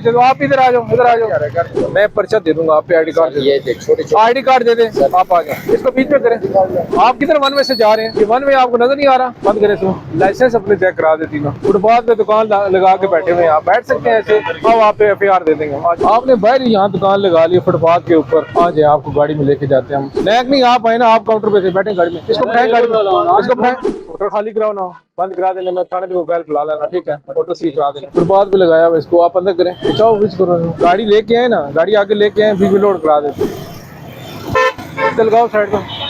पर्चे दो, आप इधर आ जाओ, इधर आ जाओ, मैं पर्चा दे दूंगा आप पे। आईडी कार्ड ये देख छोटे आईडी कार्ड दे दे, आप आ जाओ। इसको बीच में करें। आप किधर वन में से जा रहे हैं? ये वन में आपको नजर नहीं आ रहा? बंद करें तो लाइसेंस अपने चेक करा देती ना। फुटपाथ पे दुकान लगा के बैठे हुए हैं, आप बैठ सकते हैं ऐसे? अब आप पे FIR दे देंगे। आपने बाहर यहाँ दुकान लगा ली फुटपाथ के ऊपर, आ जाए आपको गाड़ी में लेके जाते हैं हम। नैक नहीं, आप आए ना, आप काउंटर पे से बैठे गाड़ी में। इसको बैठाएं गाड़ी में, इसको बैठाएं। फोटो खाली कराओ ना, बंद करा देना। मैं थाने पे मोबाइल बुला लेना, ठीक है? फोटो सी करा देना। फुटपाथ पे लगाया हुआ इसको, आप अंदर करें। चाहो बीच करो, गाड़ी लेके आए ना, गाड़ी आगे लेके आए, बीच में लोड करा देते। लगाओ साइड में।